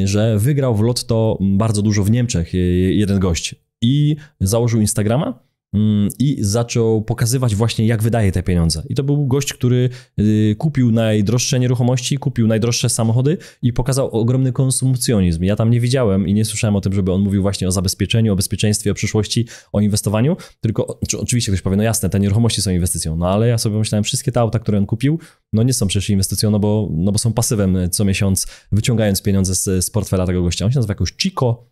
że wygrał w lotto bardzo dużo w Niemczech jeden gość i założył Instagrama, i zaczął pokazywać właśnie, jak wydaje te pieniądze. I to był gość, który kupił najdroższe nieruchomości, kupił najdroższe samochody i pokazał ogromny konsumpcjonizm. Ja tam nie widziałem i nie słyszałem o tym, żeby on mówił właśnie o zabezpieczeniu, o bezpieczeństwie, o przyszłości, o inwestowaniu, tylko oczywiście ktoś powie, no jasne, te nieruchomości są inwestycją, no ale ja sobie myślałem, wszystkie te auta, które on kupił, no nie są przecież inwestycją, no bo są pasywem co miesiąc, wyciągając pieniądze z portfela tego gościa. On się nazywa jakoś Chico.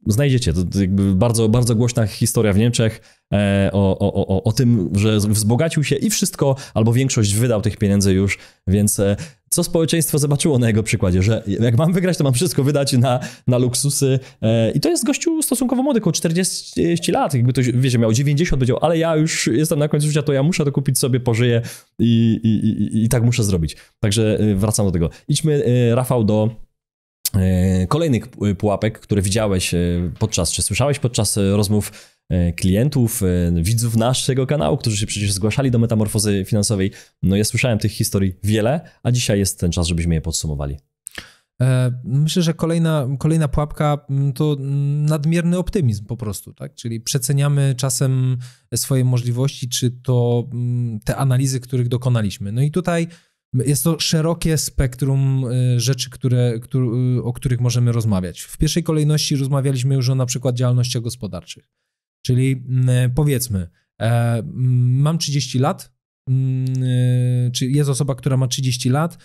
Znajdziecie, to jakby bardzo, bardzo głośna historia w Niemczech o tym, że wzbogacił się i wszystko, albo większość wydał tych pieniędzy już, więc co społeczeństwo zobaczyło na jego przykładzie, że jak mam wygrać, to mam wszystko wydać na luksusy i to jest gościu stosunkowo młody, około 40 lat, jakby to, wiecie, miał 90, powiedział, ale ja już jestem na końcu życia, to ja muszę to kupić sobie, pożyję i tak muszę zrobić. Także wracam do tego. Idźmy, Rafał, do kolejnych pułapek, które widziałeś czy słyszałeś podczas rozmów klientów, widzów naszego kanału, którzy się przecież zgłaszali do metamorfozy finansowej. No ja słyszałem tych historii wiele, a dzisiaj jest ten czas, żebyśmy je podsumowali. Myślę, że kolejna pułapka to nadmierny optymizm po prostu, tak? Czyli przeceniamy czasem swoje możliwości, czy to te analizy, których dokonaliśmy. No i tutaj jest to szerokie spektrum rzeczy, o których możemy rozmawiać. W pierwszej kolejności rozmawialiśmy już o na przykład działalnościach gospodarczych. Czyli powiedzmy, mam 30 lat, czy jest osoba, która ma 30 lat,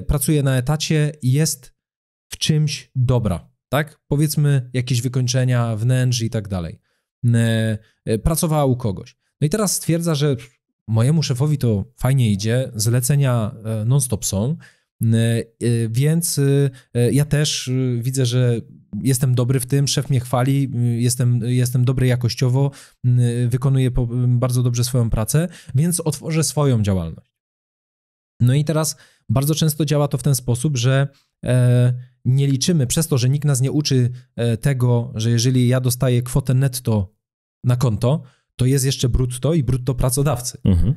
pracuje na etacie i jest w czymś dobra, tak? Powiedzmy jakieś wykończenia wnętrz i tak dalej. Pracowała u kogoś. No i teraz stwierdza, że mojemu szefowi to fajnie idzie, zlecenia non-stop są, więc ja też widzę, że jestem dobry w tym, szef mnie chwali, jestem dobry jakościowo, wykonuję bardzo dobrze swoją pracę, więc otworzę swoją działalność. No i teraz bardzo często działa to w ten sposób, że nie liczymy, przez to, że nikt nas nie uczy tego, że jeżeli ja dostaję kwotę netto na konto, to jest jeszcze brutto i brutto pracodawcy. Mhm.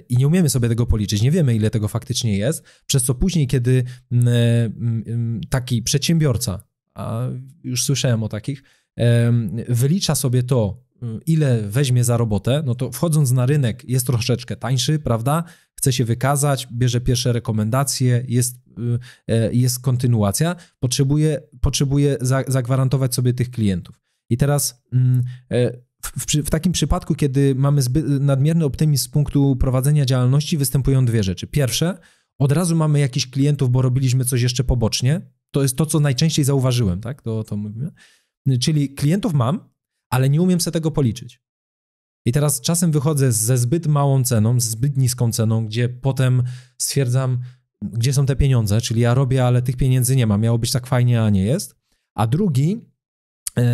I nie umiemy sobie tego policzyć, nie wiemy, ile tego faktycznie jest, przez co później, kiedy taki przedsiębiorca, a już słyszałem o takich, wylicza sobie to, ile weźmie za robotę, no to wchodząc na rynek jest troszeczkę tańszy, prawda? Chce się wykazać, bierze pierwsze rekomendacje, jest kontynuacja, potrzebuje zagwarantować sobie tych klientów. I teraz w takim przypadku, kiedy mamy nadmierny optymizm z punktu prowadzenia działalności, występują dwie rzeczy. Pierwsze, od razu mamy jakichś klientów, bo robiliśmy coś jeszcze pobocznie. To jest to, co najczęściej zauważyłem, tak? To mówimy. Czyli klientów mam, ale nie umiem sobie tego policzyć. I teraz czasem wychodzę ze zbyt małą ceną, z zbyt niską ceną, gdzie potem stwierdzam, gdzie są te pieniądze, czyli ja robię, ale tych pieniędzy nie ma. Miało być tak fajnie, a nie jest. A drugi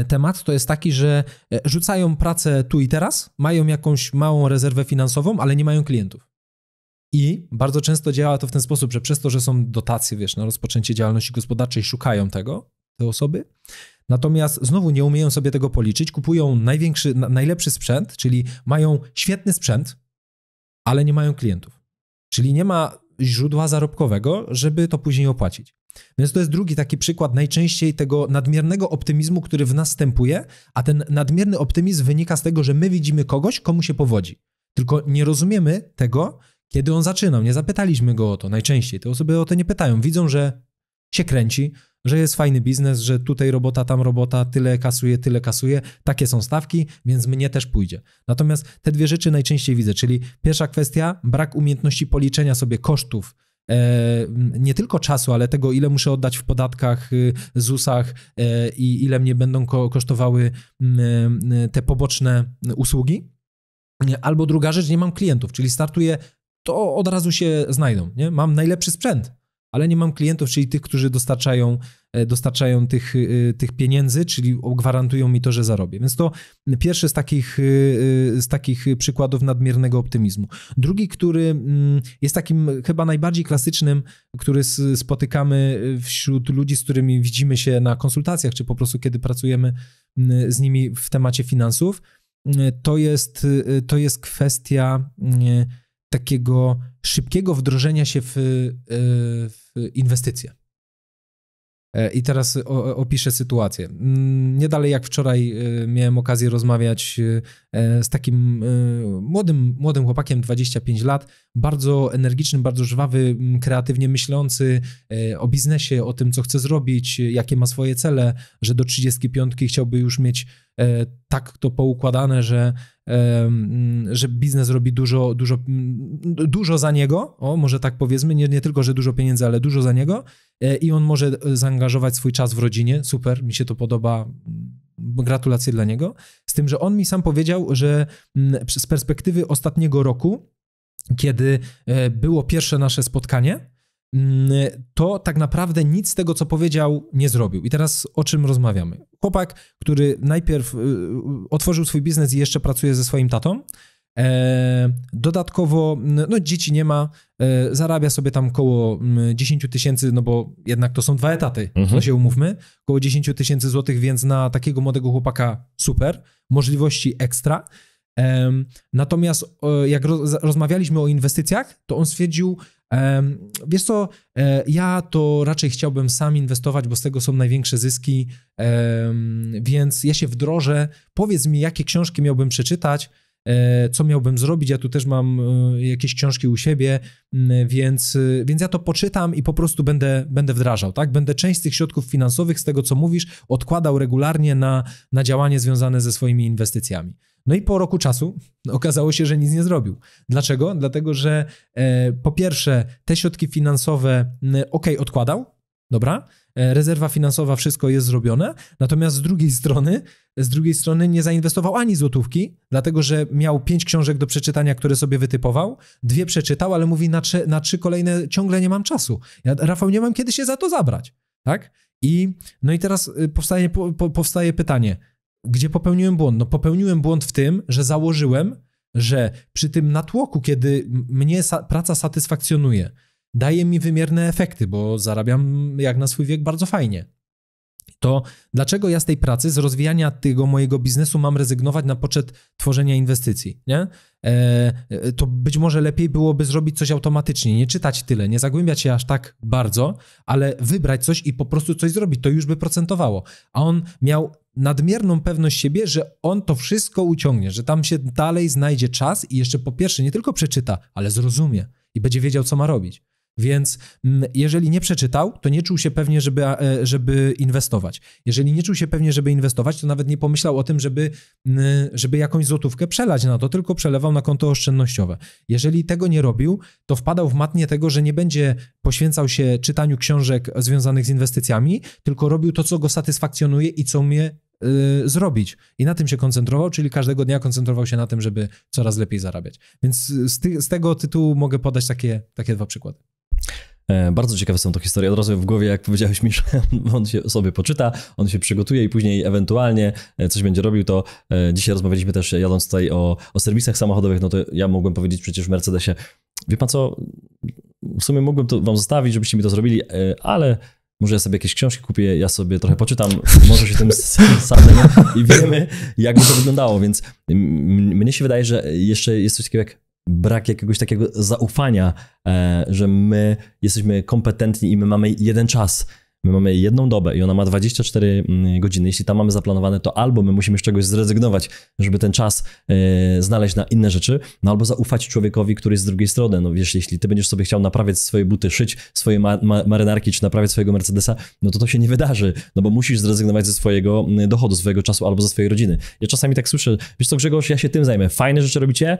temat to jest taki, że rzucają pracę tu i teraz, mają jakąś małą rezerwę finansową, ale nie mają klientów. I bardzo często działa to w ten sposób, że przez to, że są dotacje, wiesz, na rozpoczęcie działalności gospodarczej, szukają tego, te osoby. Natomiast znowu nie umieją sobie tego policzyć, kupują najlepszy sprzęt, czyli mają świetny sprzęt, ale nie mają klientów. Czyli nie ma źródła zarobkowego, żeby to później opłacić. Więc to jest drugi taki przykład najczęściej tego nadmiernego optymizmu, który w nas wstępuje, a ten nadmierny optymizm wynika z tego, że my widzimy kogoś, komu się powodzi. Tylko nie rozumiemy tego, kiedy on zaczynał. Nie zapytaliśmy go o to najczęściej. Te osoby o to nie pytają. Widzą, że się kręci, że jest fajny biznes, że tutaj robota, tam robota, tyle kasuje, takie są stawki, więc mnie też pójdzie. Natomiast te dwie rzeczy najczęściej widzę, czyli pierwsza kwestia, brak umiejętności policzenia sobie kosztów, nie tylko czasu, ale tego, ile muszę oddać w podatkach, ZUS-ach i ile mnie będą kosztowały te poboczne usługi. Albo druga rzecz, nie mam klientów, czyli startuję, to od razu się znajdą. Nie? Mam najlepszy sprzęt, ale nie mam klientów, czyli tych, którzy dostarczają tych pieniędzy, czyli gwarantują mi to, że zarobię. Więc to pierwszy z takich przykładów nadmiernego optymizmu. Drugi, który jest takim chyba najbardziej klasycznym, który spotykamy wśród ludzi, z którymi widzimy się na konsultacjach, czy po prostu kiedy pracujemy z nimi w temacie finansów, to jest kwestia takiego szybkiego wdrożenia się w inwestycje. I teraz opiszę sytuację. Nie dalej jak wczoraj miałem okazję rozmawiać z takim młodym chłopakiem, 25 lat, bardzo energicznym, bardzo żwawy, kreatywnie myślący o biznesie, o tym, co chce zrobić, jakie ma swoje cele, że do 35 chciałby już mieć tak to poukładane, że biznes robi dużo za niego, może tak powiedzmy, nie tylko, że dużo pieniędzy, ale dużo za niego i on może zaangażować swój czas w rodzinie, super, mi się to podoba, gratulacje dla niego, z tym, że on mi sam powiedział, że z perspektywy ostatniego roku, kiedy było pierwsze nasze spotkanie, to tak naprawdę nic z tego, co powiedział, nie zrobił. I teraz o czym rozmawiamy? Chłopak, który najpierw otworzył swój biznes i jeszcze pracuje ze swoim tatą, dodatkowo, dzieci nie ma, zarabia sobie tam koło 10 000, no bo jednak to są 2 etaty, to się umówmy, koło 10 000 złotych, więc na takiego młodego chłopaka super, możliwości ekstra. Natomiast jak rozmawialiśmy o inwestycjach, to on stwierdził, wiesz co, ja to raczej chciałbym sam inwestować, bo z tego są największe zyski, więc ja się wdrożę, powiedz mi, jakie książki miałbym przeczytać, co miałbym zrobić, ja tu też mam jakieś książki u siebie, więc ja to poczytam i po prostu będę wdrażał, tak? Będę część z tych środków finansowych, z tego co mówisz, odkładał regularnie na działanie związane ze swoimi inwestycjami. No i po roku czasu okazało się, że nic nie zrobił. Dlaczego? Dlatego, że po pierwsze te środki finansowe odkładał, dobra, rezerwa finansowa, wszystko jest zrobione, natomiast z drugiej strony nie zainwestował ani złotówki, dlatego że miał 5 książek do przeczytania, które sobie wytypował, 2 przeczytał, ale mówi na 3 kolejne ciągle nie mam czasu. Ja, Rafał, nie mam kiedy się za to zabrać, tak? No i teraz powstaje pytanie, gdzie popełniłem błąd? No popełniłem błąd w tym, że założyłem, że przy tym natłoku, kiedy mnie praca satysfakcjonuje, daje mi wymierne efekty, bo zarabiam jak na swój wiek bardzo fajnie. To dlaczego ja z tej pracy, z rozwijania tego mojego biznesu mam rezygnować na poczet tworzenia inwestycji, nie? To być może lepiej byłoby zrobić coś automatycznie, nie czytać tyle, nie zagłębiać się aż tak bardzo, ale wybrać coś i po prostu coś zrobić, to już by procentowało. A on miał nadmierną pewność siebie, że on to wszystko uciągnie, że tam się dalej znajdzie czas i jeszcze po pierwsze nie tylko przeczyta, ale zrozumie i będzie wiedział, co ma robić. Więc jeżeli nie przeczytał, to nie czuł się pewnie, żeby inwestować. Jeżeli nie czuł się pewnie, żeby inwestować, to nawet nie pomyślał o tym, żeby jakąś złotówkę przelać na to, tylko przelewał na konto oszczędnościowe. Jeżeli tego nie robił, to wpadał w matnię tego, że nie będzie poświęcał się czytaniu książek związanych z inwestycjami, tylko robił to, co go satysfakcjonuje i co umie zrobić. I na tym się koncentrował, czyli każdego dnia koncentrował się na tym, żeby coraz lepiej zarabiać. Więc z tego tytułu mogę podać takie 2 przykłady. Bardzo ciekawe są to historie. Od razu w głowie, jak powiedziałeś mi, że on się sobie poczyta, on się przygotuje i później ewentualnie coś będzie robił, to dzisiaj rozmawialiśmy też, jadąc tutaj o serwisach samochodowych, no to ja mogłem powiedzieć przecież w Mercedesie, wie pan co, w sumie mógłbym to wam zostawić, żebyście mi to zrobili, ale może ja sobie jakieś książki kupię, ja sobie trochę poczytam, może się tym sadnę i wiemy, jak by to wyglądało, więc mnie się wydaje, że jeszcze jest coś takiego jak brak jakiegoś takiego zaufania, że my jesteśmy kompetentni i my mamy jeden czas. My mamy jedną dobę i ona ma 24 godziny. Jeśli tam mamy zaplanowane, to albo my musimy z czegoś zrezygnować, żeby ten czas znaleźć na inne rzeczy, no albo zaufać człowiekowi, który jest z drugiej strony. No wiesz, jeśli ty będziesz sobie chciał naprawiać swoje buty, szyć swoje marynarki, czy naprawiać swojego Mercedesa, no to się nie wydarzy, no bo musisz zrezygnować ze swojego dochodu, swojego czasu albo ze swojej rodziny. Ja czasami tak słyszę, wiesz co Grzegorz, ja się tym zajmę. Fajne rzeczy robicie,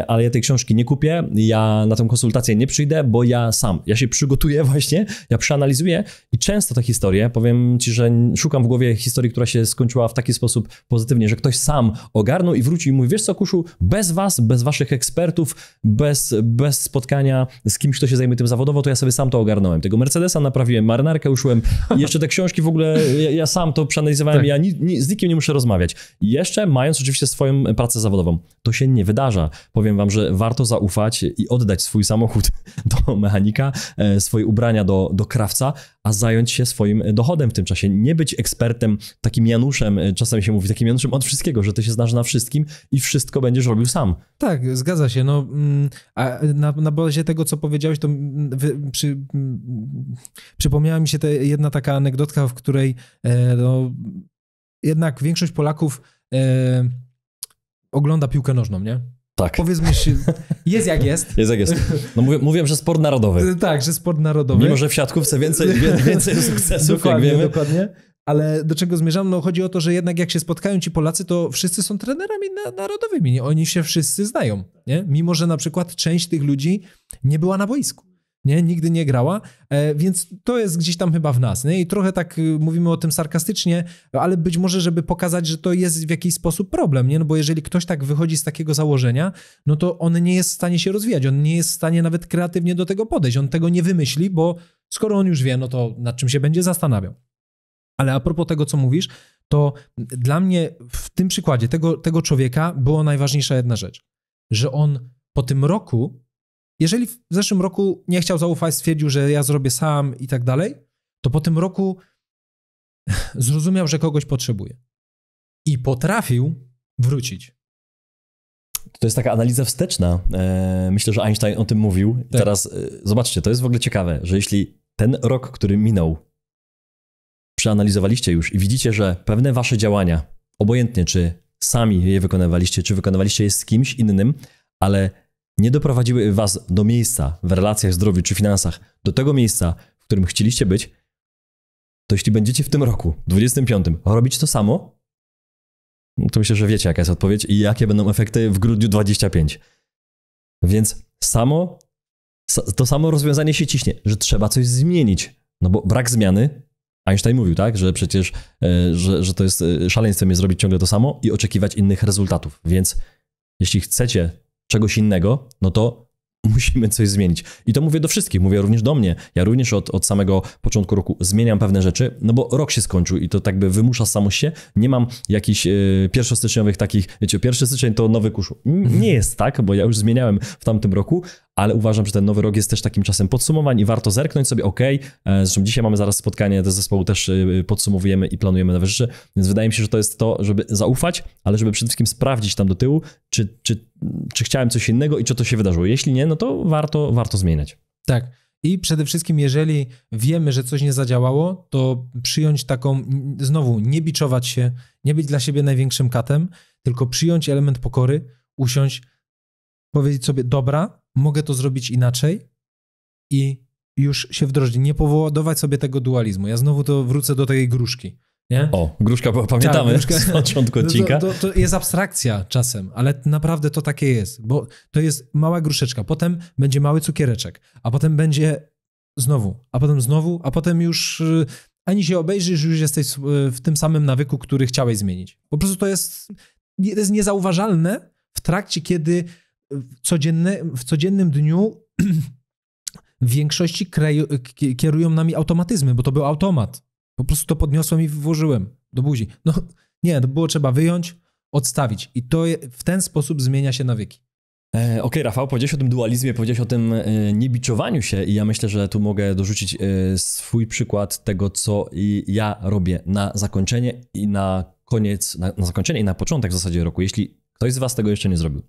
ale ja tej książki nie kupię, ja na tę konsultację nie przyjdę, bo ja się przygotuję właśnie, ja przeanalizuję i często te historie, powiem ci, że szukam w głowie historii, która się skończyła w taki sposób pozytywnie, że ktoś sam ogarnął i wrócił i mówi, wiesz co Kuszu, bez was, bez waszych ekspertów, bez spotkania z kimś, kto się zajmuje tym zawodowo, to ja sobie sam to ogarnąłem. Tego Mercedesa naprawiłem, marynarkę uszyłem i jeszcze te książki w ogóle, ja sam to przeanalizowałem, tak. Ja z nikim nie muszę rozmawiać. I jeszcze mając oczywiście swoją pracę zawodową. To się nie wydarza. Powiem wam, że warto zaufać i oddać swój samochód do mechanika, swoje ubrania do krawca, a zająć się swoim dochodem w tym czasie. Nie być ekspertem, takim Januszem, czasami się mówi, takim Januszem od wszystkiego, że ty się znasz na wszystkim i wszystko będziesz robił sam. Tak, zgadza się. No, a na bazie tego, co powiedziałeś, to przypomniała mi się jedna taka anegdotka, w której no, jednak większość Polaków ogląda piłkę nożną, nie? Tak. Powiedzmy, jest jak jest. Jest jak jest. No mówiłem, że sport narodowy. Tak, że sport narodowy. Mimo, że w siatkówce więcej sukcesów, dokładnie, jak wiemy. Dokładnie. Ale do czego zmierzam? No chodzi o to, że jednak jak się spotkają ci Polacy, to wszyscy są trenerami narodowymi. Nie? Oni się wszyscy znają. Nie? Mimo, że na przykład część tych ludzi nie była na boisku. Nie? Nigdy nie grała, więc to jest gdzieś tam chyba w nas. Nie? I trochę tak mówimy o tym sarkastycznie, ale być może, żeby pokazać, że to jest w jakiś sposób problem, nie? No bo jeżeli ktoś tak wychodzi z takiego założenia, no to on nie jest w stanie się rozwijać, on nie jest w stanie nawet kreatywnie do tego podejść, on tego nie wymyśli, bo skoro on już wie, no to nad czym się będzie zastanawiał. Ale a propos tego, co mówisz, to dla mnie w tym przykładzie tego człowieka była najważniejsza jedna rzecz, że on po tym roku, jeżeli w zeszłym roku nie chciał zaufać, stwierdził, że ja zrobię sam i tak dalej, to po tym roku zrozumiał, że kogoś potrzebuje. I potrafił wrócić. To jest taka analiza wsteczna. Myślę, że Einstein o tym mówił. Tak. Teraz zobaczcie, to jest w ogóle ciekawe, że jeśli ten rok, który minął, przeanalizowaliście już i widzicie, że pewne wasze działania, obojętnie czy sami je wykonywaliście, czy wykonywaliście je z kimś innym, ale nie doprowadziły was do miejsca w relacjach, zdrowiu czy finansach, do tego miejsca, w którym chcieliście być, to jeśli będziecie w tym roku, 25, robić to samo, no to myślę, że wiecie, jaka jest odpowiedź i jakie będą efekty w grudniu 25. Więc to samo rozwiązanie się ciśnie, że trzeba coś zmienić, no bo brak zmiany, Einstein mówił, tak, że przecież, że to jest szaleństwem jest zrobić ciągle to samo i oczekiwać innych rezultatów, więc jeśli chcecie czegoś innego, no to musimy coś zmienić. I to mówię do wszystkich, mówię również do mnie. Ja również od samego początku roku zmieniam pewne rzeczy, no bo rok się skończył i to tak by wymusza samość się. Nie mam jakichś pierwszostyczniowych takich, wiecie, 1 styczeń to nowy Kuszu. Nie jest tak, bo ja już zmieniałem w tamtym roku, ale uważam, że ten nowy rok jest też takim czasem podsumowań i warto zerknąć sobie, zresztą dzisiaj mamy zaraz spotkanie do zespołu, też podsumowujemy i planujemy nowe rzeczy, więc wydaje mi się, że to jest to, żeby zaufać, ale żeby przede wszystkim sprawdzić tam do tyłu, czy chciałem coś innego i czy to się wydarzyło. Jeśli nie, no to warto zmieniać. Tak. I przede wszystkim, jeżeli wiemy, że coś nie zadziałało, to przyjąć taką, znowu, nie biczować się, nie być dla siebie największym katem, tylko przyjąć element pokory, usiąść, powiedzieć sobie, dobra, mogę to zrobić inaczej i już się wdrożyć. Nie powodować sobie tego dualizmu. Ja znowu to wrócę do tej gruszki. Nie? O, gruszka, bo pamiętamy z początku odcinka. To jest abstrakcja czasem, ale naprawdę to takie jest, bo to jest mała gruszeczka, potem będzie mały cukiereczek, a potem będzie znowu, a potem już ani się obejrzysz, już jesteś w tym samym nawyku, który chciałeś zmienić. Po prostu to jest niezauważalne w trakcie, kiedy w codziennym dniu w większości kierują nami automatyzmy, bo to był automat. Po prostu to podniosłem i włożyłem do buzi. No nie, to było trzeba wyjąć, odstawić. I to w ten sposób zmienia się nawyki. Okej, Rafał, powiedziałeś o tym dualizmie, powiedziałeś o tym niebiczowaniu się i ja myślę, że tu mogę dorzucić swój przykład tego, co ja robię na zakończenie i na koniec, na zakończenie i na początek w zasadzie roku. Jeśli ktoś z was tego jeszcze nie zrobił,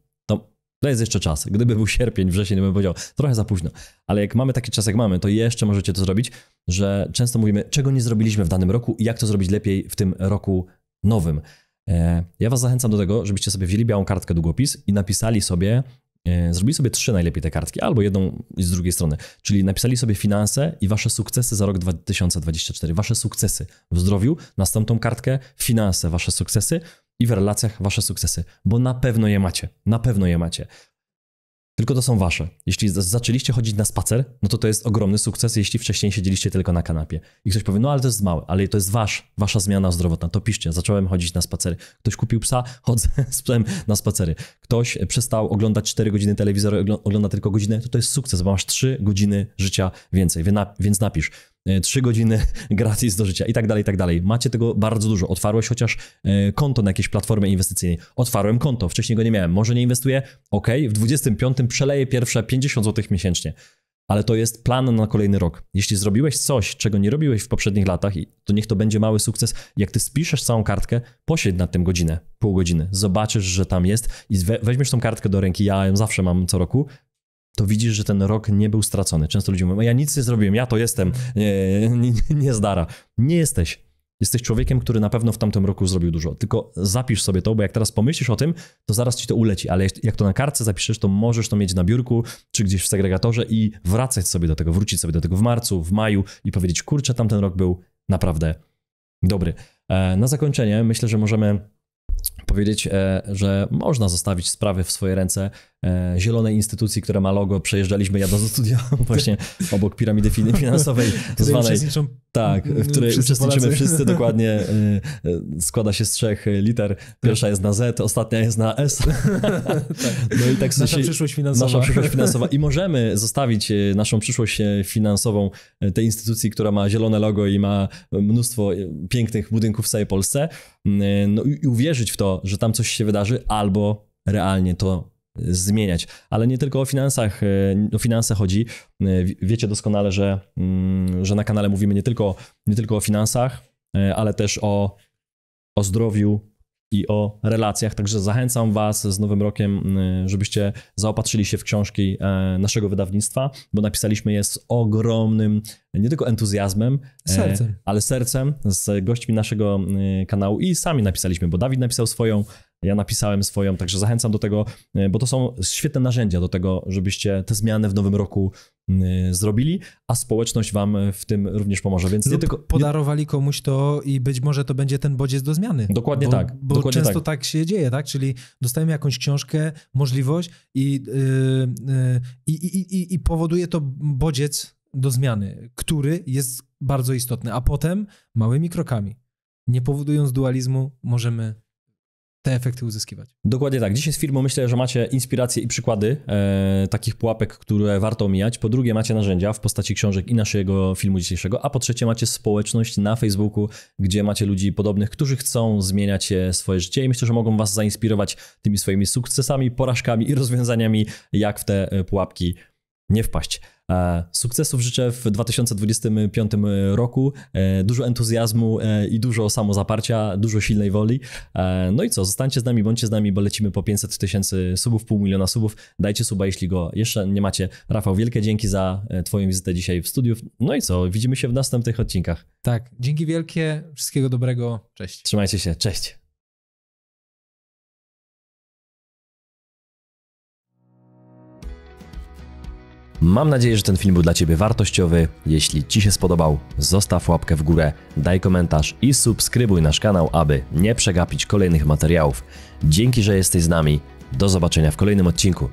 to jest jeszcze czas. Gdyby był sierpień, wrzesień, to bym powiedział, trochę za późno. Ale jak mamy taki czas, jak mamy, to jeszcze możecie to zrobić, że często mówimy, czego nie zrobiliśmy w danym roku i jak to zrobić lepiej w tym roku nowym. Ja was zachęcam do tego, żebyście sobie wzięli białą kartkę długopis i napisali sobie, zrobili sobie 3 najlepiej te kartki, albo jedną z drugiej strony. Czyli napisali sobie finanse i wasze sukcesy za rok 2024. Wasze sukcesy w zdrowiu, następną kartkę, finanse, wasze sukcesy i w relacjach wasze sukcesy, bo na pewno je macie. Na pewno je macie. Tylko to są wasze. Jeśli zaczęliście chodzić na spacer, no to jest ogromny sukces, jeśli wcześniej siedzieliście tylko na kanapie. I ktoś powie, no ale to jest małe, ale to jest wasza zmiana zdrowotna, to piszcie, zacząłem chodzić na spacery. Ktoś kupił psa, chodzę z psem na spacery. Ktoś przestał oglądać 4 godziny telewizora, ogląda tylko godzinę, to jest sukces, bo masz 3 godziny życia więcej, więc napisz 3 godziny gratis do życia i tak dalej, i tak dalej. Macie tego bardzo dużo. Otwarłeś chociaż konto na jakiejś platformie inwestycyjnej. Otwarłem konto, wcześniej go nie miałem. Może nie inwestuję? Okej, w 25 przeleję pierwsze 50 zł miesięcznie. Ale to jest plan na kolejny rok. Jeśli zrobiłeś coś, czego nie robiłeś w poprzednich latach, to niech to będzie mały sukces. Jak ty spiszesz całą kartkę, posiedź nad tym godzinę, pół godziny. Zobaczysz, że tam jest i weźmiesz tą kartkę do ręki. Ja ją zawsze mam co roku. To widzisz, że ten rok nie był stracony. Często ludzie mówią, ja nic nie zrobiłem, ja to jestem, nie zdara. Nie jesteś. Jesteś człowiekiem, który na pewno w tamtym roku zrobił dużo. Tylko zapisz sobie to, bo jak teraz pomyślisz o tym, to zaraz ci to uleci. Ale jak to na kartce zapiszesz, to możesz to mieć na biurku, czy gdzieś w segregatorze i wracać sobie do tego, wrócić sobie do tego w marcu, w maju i powiedzieć, kurczę, tamten rok był naprawdę dobry. Na zakończenie myślę, że możemy powiedzieć, że można zostawić sprawy w swoje ręce zielonej instytucji, która ma logo. Przejeżdżaliśmy jadąc do studia właśnie obok piramidy finansowej zwanej, tak, w której uczestniczymy wszyscy dokładnie. Składa się z 3 liter. Pierwsza jest na Z, ostatnia jest na S. No i tak nasza przyszłość finansowa. Nasza przyszłość finansowa. I możemy zostawić naszą przyszłość finansową tej instytucji, która ma zielone logo i ma mnóstwo pięknych budynków w całej Polsce. No i uwierzyć w to, że tam coś się wydarzy, albo realnie to zmieniać. Ale nie tylko o finanse chodzi. Wiecie doskonale, że na kanale mówimy nie tylko o finansach, ale też o zdrowiu i o relacjach. Także zachęcam was z Nowym Rokiem, żebyście zaopatrzyli się w książki naszego wydawnictwa, bo napisaliśmy je z ogromnym, nie tylko entuzjazmem, ale sercem, z gośćmi naszego kanału i sami napisaliśmy, bo Dawid napisał swoją, ja napisałem swoją, także zachęcam do tego, bo to są świetne narzędzia do tego, żebyście te zmiany w Nowym Roku zrobili, a społeczność wam w tym również pomoże. Więc nie tylko podarowali komuś to i być może to będzie ten bodziec do zmiany. Dokładnie tak. Bo dokładnie często tak się dzieje, tak? Czyli dostajemy jakąś książkę, możliwość i powoduje to bodziec do zmiany, który jest bardzo istotny, a potem małymi krokami, nie powodując dualizmu, możemy te efekty uzyskiwać. Dokładnie tak. Dzisiaj z firmą myślę, że macie inspiracje i przykłady takich pułapek, które warto omijać. Po drugie macie narzędzia w postaci książek i naszego filmu dzisiejszego, a po trzecie macie społeczność na Facebooku, gdzie macie ludzi podobnych, którzy chcą zmieniać swoje życie i myślę, że mogą was zainspirować tymi swoimi sukcesami, porażkami i rozwiązaniami, jak w te pułapki nie wpaść. Sukcesów życzę w 2025 roku, dużo entuzjazmu i dużo samozaparcia, dużo silnej woli. No i co, zostańcie z nami, bądźcie z nami, bo lecimy po 500 000 subów, 500 000 subów. Dajcie suba, jeśli go jeszcze nie macie. Rafał, wielkie dzięki za twoją wizytę dzisiaj w studiu. No i co, widzimy się w następnych odcinkach. Tak, dzięki wielkie, wszystkiego dobrego, cześć. Trzymajcie się, cześć. Mam nadzieję, że ten film był dla ciebie wartościowy. Jeśli ci się spodobał, zostaw łapkę w górę, daj komentarz i subskrybuj nasz kanał, aby nie przegapić kolejnych materiałów. Dzięki, że jesteś z nami. Do zobaczenia w kolejnym odcinku.